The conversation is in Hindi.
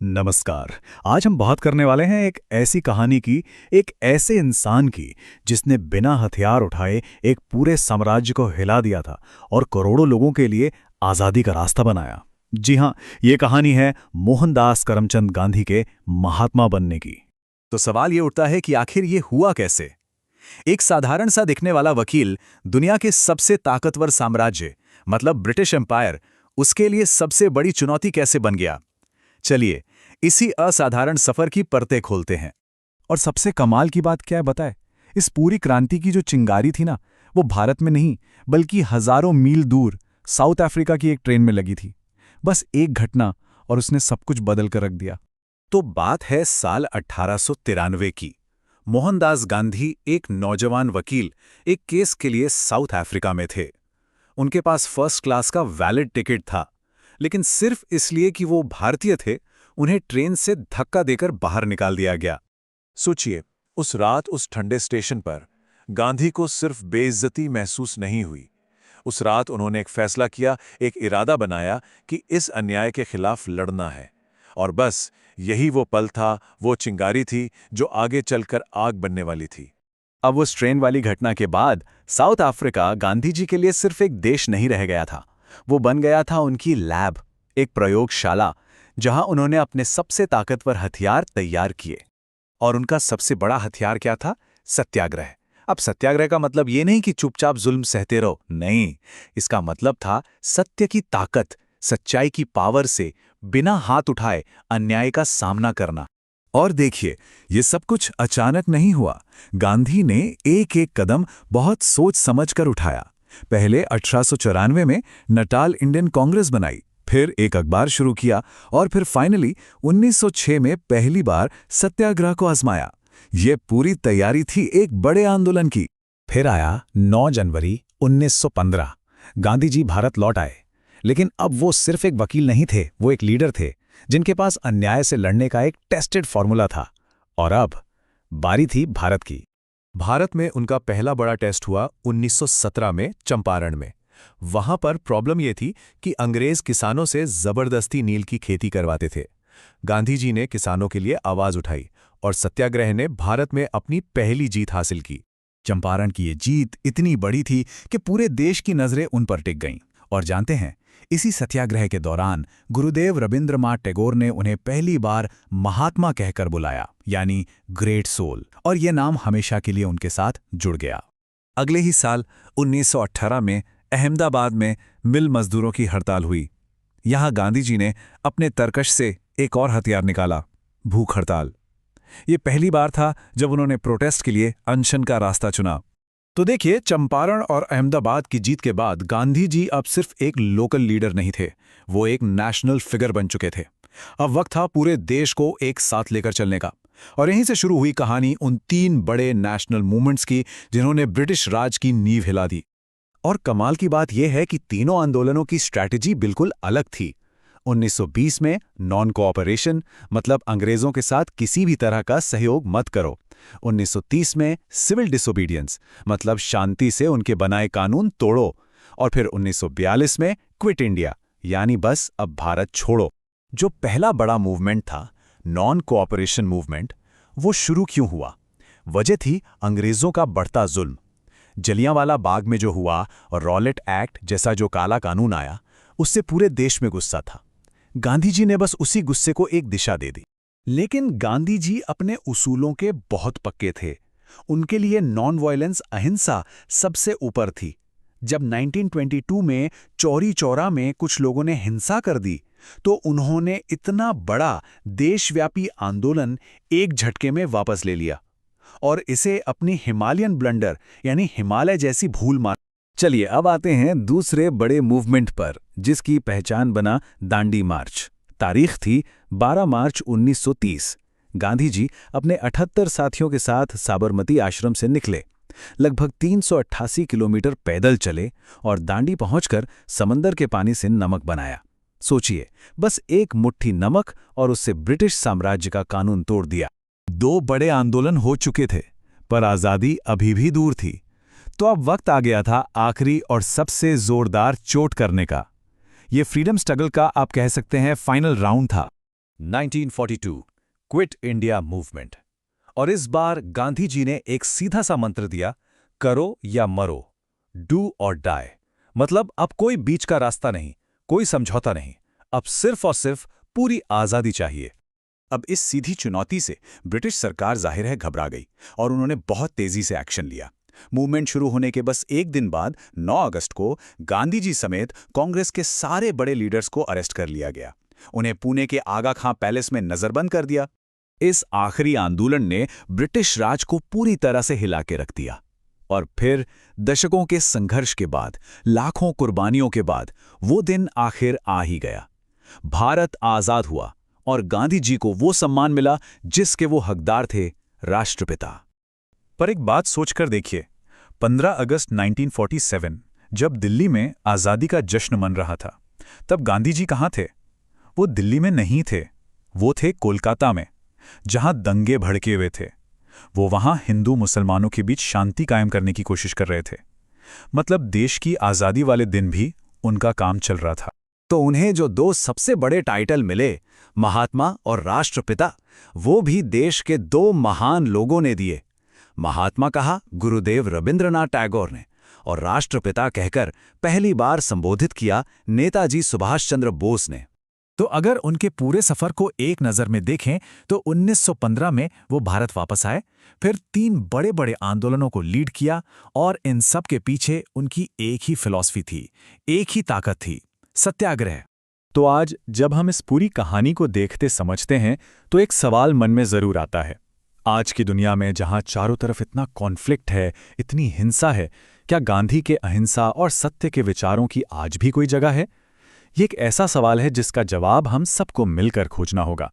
नमस्कार। आज हम बात करने वाले हैं एक ऐसी कहानी की, एक ऐसे इंसान की जिसने बिना हथियार उठाए एक पूरे साम्राज्य को हिला दिया था और करोड़ों लोगों के लिए आज़ादी का रास्ता बनाया। जी हाँ, ये कहानी है मोहनदास करमचंद गांधी के महात्मा बनने की। तो सवाल ये उठता है कि आखिर ये हुआ कैसे। एक साधारण सा दिखने वाला वकील दुनिया के सबसे ताकतवर साम्राज्य मतलब ब्रिटिश एम्पायर, उसके लिए सबसे बड़ी चुनौती कैसे बन गया। चलिए इसी असाधारण सफर की परतें खोलते हैं। और सबसे कमाल की बात क्या है बताए, इस पूरी क्रांति की जो चिंगारी थी ना, वो भारत में नहीं बल्कि हजारों मील दूर साउथ अफ्रीका की एक ट्रेन में लगी थी। बस एक घटना और उसने सब कुछ बदल कर रख दिया। तो बात है साल 1893 की। मोहनदास गांधी एक नौजवान वकील एक केस के लिए साउथ अफ्रीका में थे। उनके पास फर्स्ट क्लास का वैलिड टिकट था, लेकिन सिर्फ इसलिए कि वो भारतीय थे उन्हें ट्रेन से धक्का देकर बाहर निकाल दिया गया। सोचिए, उस रात उस ठंडे स्टेशन पर गांधी को सिर्फ बेइज्जती महसूस नहीं हुई। उस रात उन्होंने एक फैसला किया, एक इरादा बनाया कि इस अन्याय के खिलाफ लड़ना है। और बस यही वो पल था, वो चिंगारी थी जो आगे चलकर आग बनने वाली थी। अब उस ट्रेन वाली घटना के बाद साउथ अफ्रीका गांधी जी के लिए सिर्फ एक देश नहीं रह गया था, वो बन गया था उनकी लैब, एक प्रयोगशाला जहां उन्होंने अपने सबसे ताकतवर हथियार तैयार किए। और उनका सबसे बड़ा हथियार क्या था? सत्याग्रह। अब सत्याग्रह का मतलब ये नहीं कि चुपचाप जुल्म सहते रहो, नहीं। इसका मतलब था सत्य की ताकत, सच्चाई की पावर से बिना हाथ उठाए अन्याय का सामना करना। और देखिए, ये सब कुछ अचानक नहीं हुआ। गांधी ने एक एक कदम बहुत सोच समझ कर उठाया। पहले 1894 में नटाल इंडियन कांग्रेस बनाई, फिर एक अखबार शुरू किया और फिर फाइनली 1906 में पहली बार सत्याग्रह को आजमाया। ये पूरी तैयारी थी एक बड़े आंदोलन की। फिर आया 9 जनवरी 1915। गांधी जी भारत लौट आए, लेकिन अब वो सिर्फ एक वकील नहीं थे, वो एक लीडर थे जिनके पास अन्याय से लड़ने का एक टेस्टेड फॉर्मूला था। और अब बारी थी भारत की। भारत में उनका पहला बड़ा टेस्ट हुआ 1917 में चंपारण में। वहां पर प्रॉब्लम यह थी कि अंग्रेज किसानों से जबरदस्ती नील की खेती करवाते थे। गांधी जी ने किसानों के लिए आवाज उठाई और सत्याग्रह ने भारत में अपनी पहली जीत हासिल की। चंपारण की ये जीत इतनी बड़ी थी कि पूरे देश की नजरें उन पर टिक गईं। और जानते हैं, इसी सत्याग्रह के दौरान गुरुदेव रविंद्रनाथ टैगोर ने उन्हें पहली बार महात्मा कहकर बुलाया, यानी ग्रेट सोल, और ये नाम हमेशा के लिए उनके साथ जुड़ गया। अगले ही साल 1918 में अहमदाबाद में मिल मजदूरों की हड़ताल हुई। यहां गांधी जी ने अपने तरकश से एक और हथियार निकाला, भूख हड़ताल। ये पहली बार था जब उन्होंने प्रोटेस्ट के लिए अनशन का रास्ता चुना। तो देखिए, चंपारण और अहमदाबाद की जीत के बाद गांधी जी अब सिर्फ एक लोकल लीडर नहीं थे, वो एक नेशनल फिगर बन चुके थे। अब वक्त था पूरे देश को एक साथ लेकर चलने का। और यहीं से शुरू हुई कहानी उन 3 बड़े नेशनल मूवमेंट्स की जिन्होंने ब्रिटिश राज की नींव हिला दी। और कमाल की बात यह है कि तीनों आंदोलनों की स्ट्रैटेजी बिल्कुल अलग थी। 1920 में नॉन कोऑपरेशन, मतलब अंग्रेजों के साथ किसी भी तरह का सहयोग मत करो। 1930 में सिविल डिसोबीडियंस, मतलब शांति से उनके बनाए कानून तोड़ो। और फिर 1942 में क्विट इंडिया, यानी बस अब भारत छोड़ो। जो पहला बड़ा मूवमेंट था, नॉन कोऑपरेशन मूवमेंट, वो शुरू क्यों हुआ? वजह थी अंग्रेजों का बढ़ता जुल्म। जलियांवाला बाग में जो हुआ और रॉलेट एक्ट जैसा जो काला कानून आया, उससे पूरे देश में गुस्सा था। गांधी जी ने बस उसी गुस्से को एक दिशा दे दी। लेकिन गांधी जी अपने उसूलों के बहुत पक्के थे। उनके लिए नॉन वायलेंस, अहिंसा सबसे ऊपर थी। जब 1922 में चौरी चौरा में कुछ लोगों ने हिंसा कर दी, तो उन्होंने इतना बड़ा देशव्यापी आंदोलन एक झटके में वापस ले लिया और इसे अपनी हिमालयन ब्लंडर, यानी हिमालय जैसी भूल मान। चलिए अब आते हैं दूसरे बड़े मूवमेंट पर, जिसकी पहचान बना दांडी मार्च। तारीख थी 12 मार्च 1930। गांधी जी अपने 78 साथियों के साथ साबरमती आश्रम से निकले। लगभग 388 किलोमीटर पैदल चले और दांडी पहुंचकर समंदर के पानी से नमक बनाया। सोचिए, बस एक मुट्ठी नमक और उससे ब्रिटिश साम्राज्य का कानून तोड़ दिया। 2 बड़े आंदोलन हो चुके थे, पर आज़ादी अभी भी दूर थी। तो अब वक्त आ गया था आखिरी और सबसे जोरदार चोट करने का। ये फ्रीडम स्ट्रगल का आप कह सकते हैं फाइनल राउंड था। 1942 क्विट इंडिया मूवमेंट। और इस बार गांधी जी ने एक सीधा सा मंत्र दिया, करो या मरो, डू और डाई। मतलब अब कोई बीच का रास्ता नहीं, कोई समझौता नहीं, अब सिर्फ और सिर्फ पूरी आजादी चाहिए। अब इस सीधी चुनौती से ब्रिटिश सरकार जाहिर है घबरा गई और उन्होंने बहुत तेजी से एक्शन लिया। मूवमेंट शुरू होने के बस एक दिन बाद 9 अगस्त को गांधी जी समेत कांग्रेस के सारे बड़े लीडर्स को अरेस्ट कर लिया गया। उन्हें पुणे के आगा खां पैलेस में नजरबंद कर दिया। इस आखिरी आंदोलन ने ब्रिटिश राज को पूरी तरह से हिला के रख दिया। और फिर दशकों के संघर्ष के बाद, लाखों कुर्बानियों के बाद वो दिन आखिर आ ही गया। भारत आजाद हुआ और गांधी जी को वो सम्मान मिला जिसके वो हकदार थे, राष्ट्रपिता। पर एक बात सोचकर देखिए, 15 अगस्त 1947 जब दिल्ली में आज़ादी का जश्न मन रहा था, तब गांधी जी कहाँ थे? वो दिल्ली में नहीं थे, वो थे कोलकाता में, जहां दंगे भड़के हुए थे। वो वहां हिंदू मुसलमानों के बीच शांति कायम करने की कोशिश कर रहे थे। मतलब देश की आज़ादी वाले दिन भी उनका काम चल रहा था। तो उन्हें जो दो सबसे बड़े टाइटल मिले, महात्मा और राष्ट्रपिता, वो भी देश के दो महान लोगों ने दिए। महात्मा कहा गुरुदेव रविंद्रनाथ टैगोर ने, और राष्ट्रपिता कहकर पहली बार संबोधित किया नेताजी सुभाष चंद्र बोस ने। तो अगर उनके पूरे सफर को एक नज़र में देखें तो 1915 में वो भारत वापस आए, फिर 3 बड़े बड़े आंदोलनों को लीड किया, और इन सब के पीछे उनकी एक ही फिलॉसफी थी, एक ही ताकत थी, सत्याग्रह। तो आज जब हम इस पूरी कहानी को देखते समझते हैं तो एक सवाल मन में जरूर आता है। आज की दुनिया में जहां चारों तरफ इतना कॉन्फ्लिक्ट है, इतनी हिंसा है, क्या गांधी के अहिंसा और सत्य के विचारों की आज भी कोई जगह है? ये एक ऐसा सवाल है जिसका जवाब हम सबको मिलकर खोजना होगा।